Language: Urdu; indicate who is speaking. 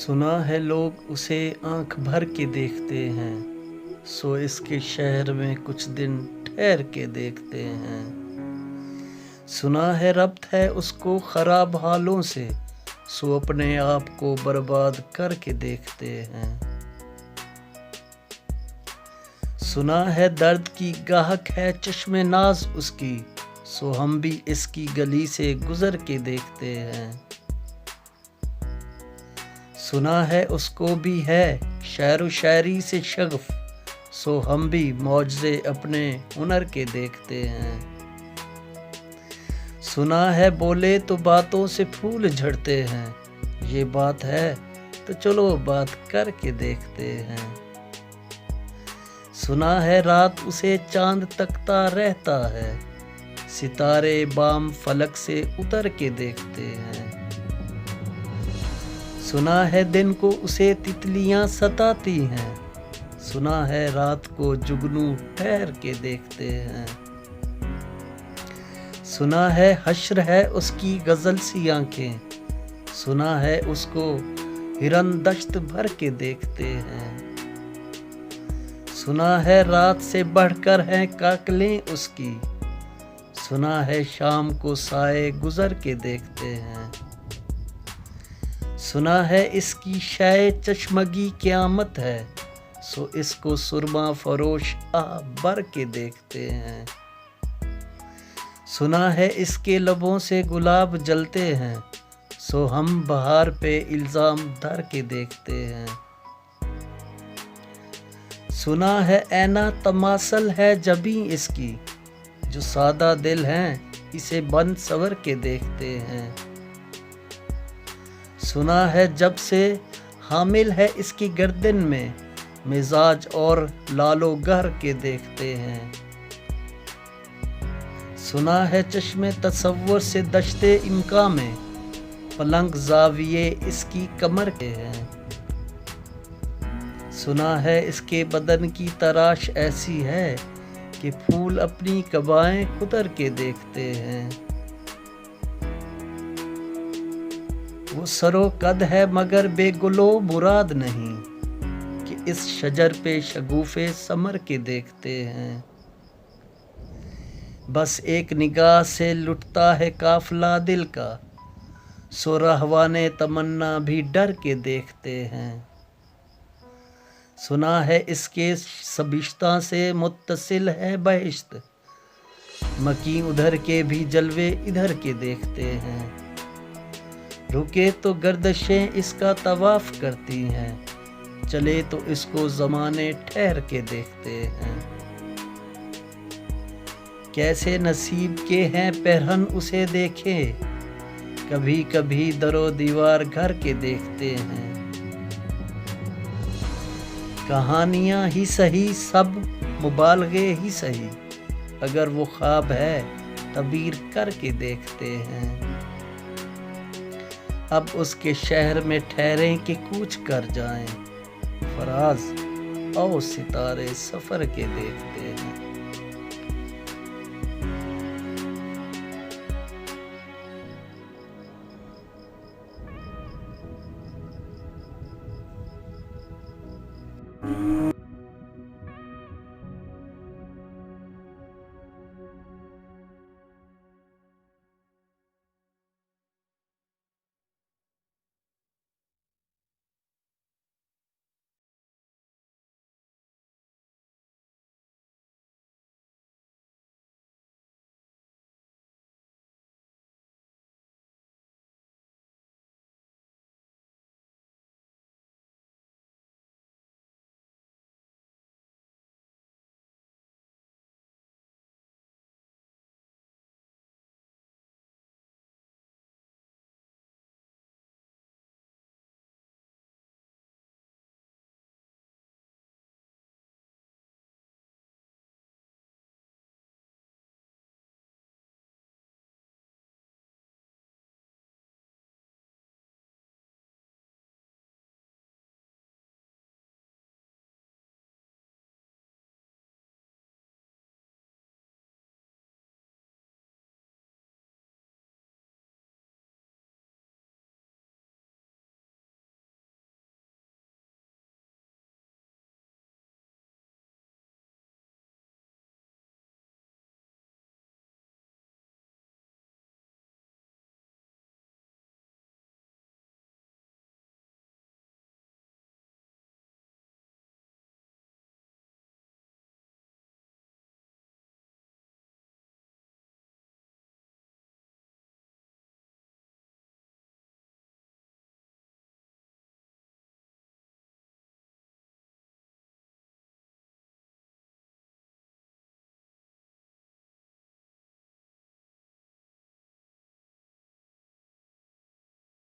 Speaker 1: سنا ہے لوگ اسے آنکھ بھر کے دیکھتے ہیں، سو اس کے شہر میں کچھ دن ٹھہر کے دیکھتے ہیں۔ سنا ہے ربط ہے اس کو خراب حالوں سے، سو اپنے آپ کو برباد کر کے دیکھتے ہیں۔ سنا ہے درد کی گاہک ہے چشم ناز اس کی، سو ہم بھی اس کی گلی سے گزر کے دیکھتے ہیں۔ سنا ہے اس کو بھی ہے شعر و شاعری سے شغف، سو ہم بھی معجزے اپنے ہنر کے دیکھتے ہیں۔ سنا ہے بولے تو باتوں سے پھول جھڑتے ہیں، یہ بات ہے تو چلو بات کر کے دیکھتے ہیں۔ سنا ہے رات اسے چاند تکتا رہتا ہے، ستارے بام فلک سے اتر کے دیکھتے ہیں۔ سنا ہے دن کو اسے تتلیاں ستاتی ہیں، سنا ہے رات کو جگنو ٹھہر کے دیکھتے ہیں۔ سنا ہے حشر ہے اس کی غزل سی آنکھیں، سنا ہے اس کو ہرن دشت بھر کے دیکھتے ہیں۔ سنا ہے رات سے بڑھ کر ہیں کاکلیں اس کی، سنا ہے شام کو سائے گزر کے دیکھتے ہیں۔ سنا ہے اس کی شے چشمگی قیامت ہے، سو اس کو سرما فروش آہ بھر کے دیکھتے ہیں۔ سنا ہے اس کے لبوں سے گلاب جلتے ہیں، سو ہم بہار پہ الزام دھر کے دیکھتے ہیں۔ سنا ہے اینا تماثل ہے جبیں اس کی، جو سادہ دل ہیں اسے بن سور کے دیکھتے ہیں۔ سنا ہے جب سے حامل ہے اس کی گردن میں، مزاج اور لالو گہر کے دیکھتے ہیں۔ سنا ہے چشم تصور سے دشتے امکاں میں، پلنگ زاویے اس کی کمر کے ہیں۔ سنا ہے اس کے بدن کی تراش ایسی ہے کہ پھول اپنی قبائیں کتر کے دیکھتے ہیں۔ وہ سر و قد ہے مگر بے گل و مراد نہیں، کہ اس شجر پہ شگوفے ثمر کے دیکھتے ہیں۔ بس ایک نگاہ سے لٹتا ہے قافلہ دل کا، سو رہوان تمنا بھی ڈر کے دیکھتے ہیں۔ سنا ہے اس کے سبشتہ سے متصل ہے بہشت، مکیں ادھر کے بھی جلوے ادھر کے دیکھتے ہیں۔ رکے تو گردشیں اس کا طواف کرتی ہیں، چلے تو اس کو زمانے ٹھہر کے دیکھتے ہیں۔ کیسے نصیب کے ہیں پیرہن اسے دیکھے، کبھی کبھی در و دیوار گھر کے دیکھتے ہیں۔ کہانیاں ہی سہی سب مبالغے ہی سہی، اگر وہ خواب ہے تعبیر کر کے دیکھتے ہیں۔ اب اس کے شہر میں ٹھہریں کہ کوچ کر جائیں، فراز او ستارے سفر کے دیکھتے ہیں۔